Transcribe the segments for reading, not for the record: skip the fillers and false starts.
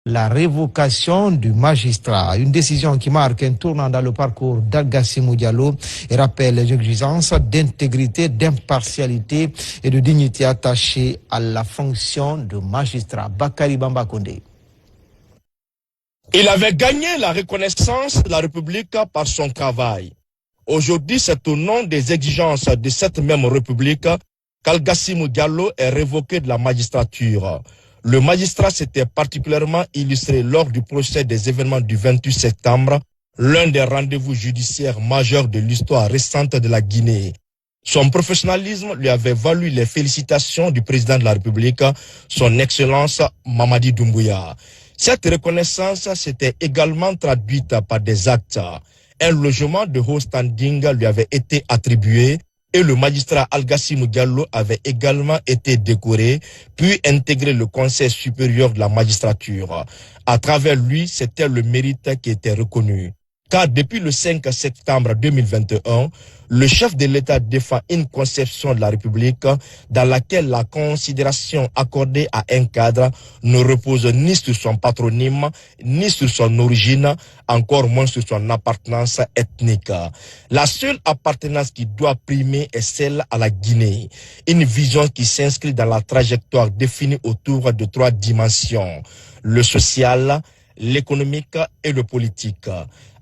la révocation du magistrat. Une décision qui marque un tournant dans le parcours d'Algassimou Diallo et rappelle les exigences d'intégrité, d'impartialité et de dignité attachées à la fonction de magistrat. Bakary Bamba Kondé. Il avait gagné la reconnaissance de la République par son travail. Aujourd'hui, c'est au nom des exigences de cette même République qu'Algassimou Diallo est révoqué de la magistrature. Le magistrat s'était particulièrement illustré lors du procès des événements du 28 septembre, l'un des rendez-vous judiciaires majeurs de l'histoire récente de la Guinée. Son professionnalisme lui avait valu les félicitations du président de la République, son Excellence Mamadi Doumbouya. Cette reconnaissance s'était également traduite par des actes. Un logement de haut standing lui avait été attribué et le magistrat Algassimou Diallo avait également été décoré, puis intégré le Conseil supérieur de la magistrature. À travers lui, c'était le mérite qui était reconnu. Car depuis le 5 septembre 2021, le chef de l'État défend une conception de la République dans laquelle la considération accordée à un cadre ne repose ni sur son patronyme, ni sur son origine, encore moins sur son appartenance ethnique. La seule appartenance qui doit primer est celle à la Guinée. Une vision qui s'inscrit dans la trajectoire définie autour de 3 dimensions: le social, l'économique et le politique,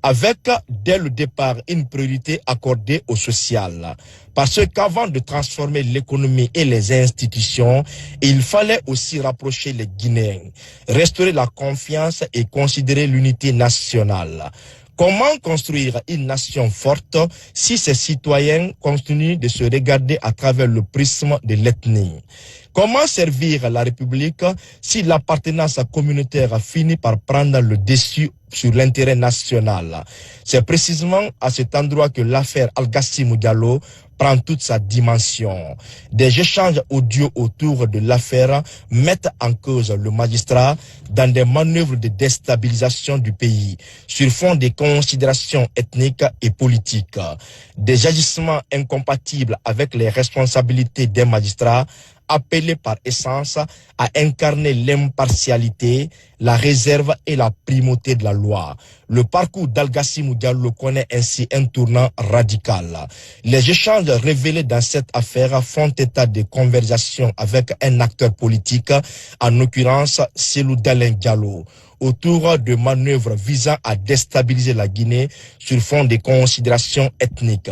avec dès le départ une priorité accordée au social. Parce qu'avant de transformer l'économie et les institutions, il fallait aussi rapprocher les Guinéens, restaurer la confiance et considérer l'unité nationale. Comment construire une nation forte si ses citoyens continuent de se regarder à travers le prisme de l'ethnie? Comment servir la République si l'appartenance communautaire finit par prendre le dessus sur l'intérêt national? C'est précisément à cet endroit que l'affaire Algassimou Diallo prend toute sa dimension. Des échanges audio autour de l'affaire mettent en cause le magistrat dans des manœuvres de déstabilisation du pays sur fond des considérations ethniques et politiques. Des agissements incompatibles avec les responsabilités des magistrats appelé par essence à incarner l'impartialité, la réserve et la primauté de la loi. Le parcours d'Algassimou Diallo connaît ainsi un tournant radical. Les échanges révélés dans cette affaire font état de conversations avec un acteur politique, en l'occurrence Cellou Dalein Diallo, autour de manœuvres visant à déstabiliser la Guinée sur fond de considérations ethniques.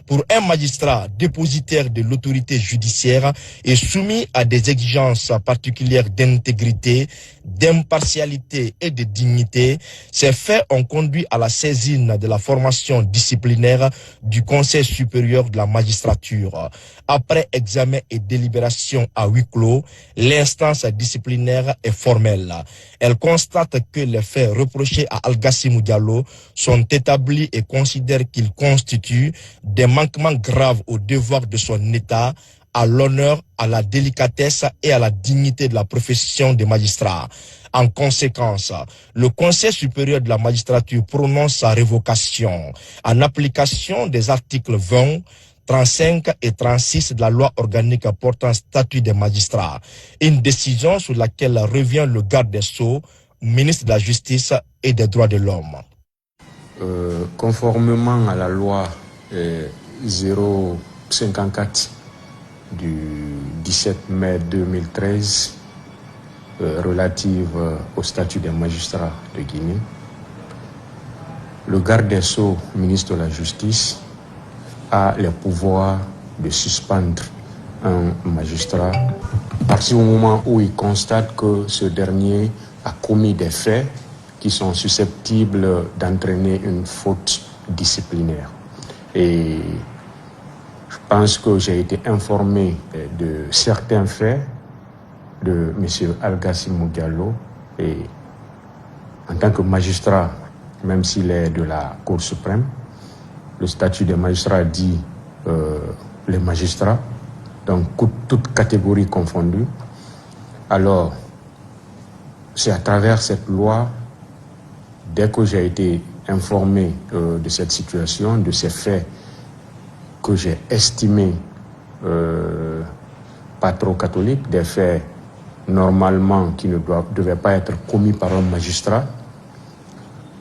Pour un magistrat dépositaire de l'autorité judiciaire et soumis à des exigences particulières d'intégrité, d'impartialité et de dignité, ces faits ont conduit à la saisine de la formation disciplinaire du Conseil supérieur de la magistrature. Après examen et délibération à huis clos, l'instance disciplinaire est formelle. Elle constate que les faits reprochés à Algassimou Diallo sont établis et considère qu'ils constituent des manquements graves au devoir de son État, à l'honneur, à la délicatesse et à la dignité de la profession de magistrat. En conséquence, le Conseil supérieur de la magistrature prononce sa révocation en application des articles 20, 35 et 36 de la loi organique portant statut des magistrats. Une décision sur laquelle revient le garde des Sceaux, ministre de la Justice et des Droits de l'Homme. Conformément à la loi 054 du 17 mai 2013 relative au statut des magistrats de Guinée, le garde des Sceaux, ministre de la Justice, a les pouvoirs de suspendre un magistrat à partir du moment où il constate que ce dernier a commis des faits qui sont susceptibles d'entraîner une faute disciplinaire. Et je pense que j'ai été informé de certains faits de M. Algassimou Diallo, et en tant que magistrat, même s'il est de la Cour suprême, le statut des magistrats dit les magistrats, donc toutes catégories confondues. Alors, c'est à travers cette loi, dès que j'ai été informé de cette situation, de ces faits que j'ai estimés pas trop catholiques, des faits normalement qui ne devaient pas être commis par un magistrat,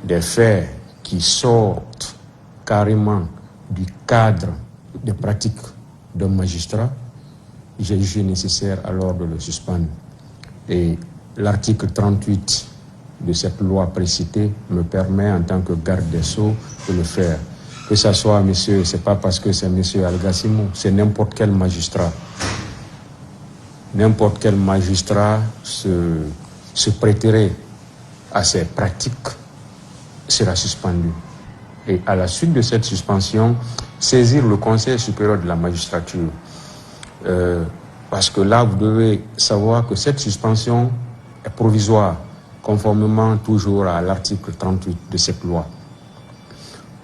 des faits qui sortent carrément du cadre des pratiques d'un magistrat, j'ai jugé nécessaire alors de le suspendre. Et l'article 38 de cette loi précitée me permet en tant que garde des Sceaux de le faire. Que ce soit monsieur, c'est pas parce que c'est monsieur Al-Gassimou, c'est n'importe quel magistrat. N'importe quel magistrat se prêterait à ces pratiques sera suspendu. Et à la suite de cette suspension, saisir le Conseil supérieur de la magistrature. Parce que là, vous devez savoir que cette suspension est provisoire, conformément toujours à l'article 38 de cette loi.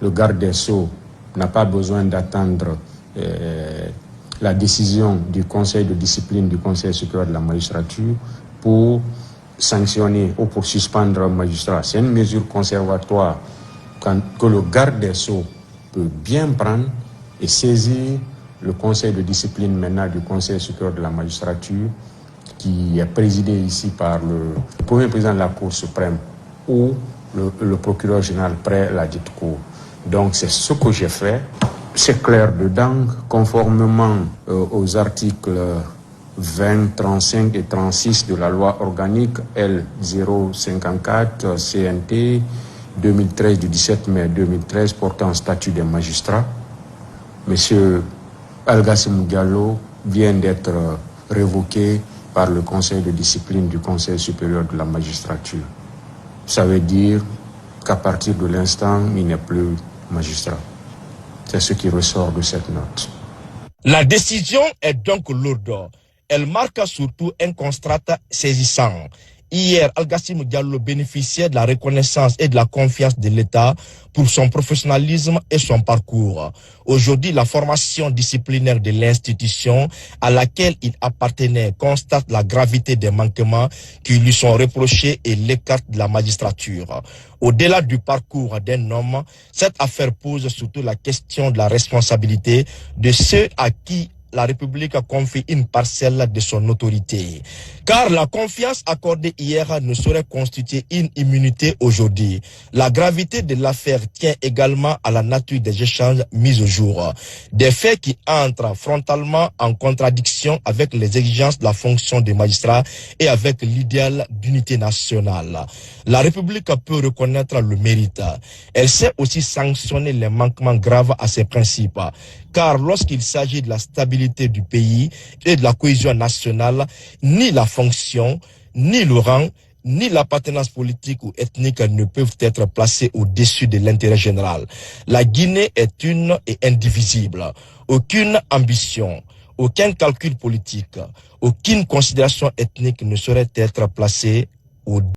Le garde des Sceaux n'a pas besoin d'attendre la décision du Conseil de discipline du Conseil supérieur de la magistrature pour sanctionner ou pour suspendre un magistrat. C'est une mesure conservatoire que le garde des Sceaux peut bien prendre et saisir le Conseil de discipline maintenant du Conseil supérieur de la magistrature, qui est présidé ici par le premier président de la Cour suprême ou le procureur général près la dite Cour. Donc c'est ce que j'ai fait. C'est clair dedans, conformément aux articles 20, 35 et 36 de la loi organique L054 CNT 2013 du 17 mai 2013 portant statut des magistrats. Monsieur Al-Gassimou Diallo vient d'être révoqué par le Conseil de discipline du Conseil supérieur de la magistrature. Ça veut dire qu'à partir de l'instant, il n'est plus magistrat. C'est ce qui ressort de cette note. La décision est donc lourde. Elle marque surtout un constat saisissant. Hier, Al-Gassimou Diallo bénéficiait de la reconnaissance et de la confiance de l'État pour son professionnalisme et son parcours. Aujourd'hui, la formation disciplinaire de l'institution à laquelle il appartenait constate la gravité des manquements qui lui sont reprochés et l'écarte de la magistrature. Au-delà du parcours d'un homme, cette affaire pose surtout la question de la responsabilité de ceux à qui la République a confié une parcelle de son autorité. Car la confiance accordée hier ne saurait constituer une immunité aujourd'hui. La gravité de l'affaire tient également à la nature des échanges mis au jour. Des faits qui entrent frontalement en contradiction avec les exigences de la fonction des magistrats et avec l'idéal d'unité nationale. La République peut reconnaître le mérite. Elle sait aussi sanctionner les manquements graves à ses principes. Car lorsqu'il s'agit de la stabilité du pays et de la cohésion nationale, ni la fonction, ni le rang, ni l'appartenance politique ou ethnique ne peuvent être placés au-dessus de l'intérêt général. La Guinée est une et indivisible. Aucune ambition, aucun calcul politique, aucune considération ethnique ne saurait être placée au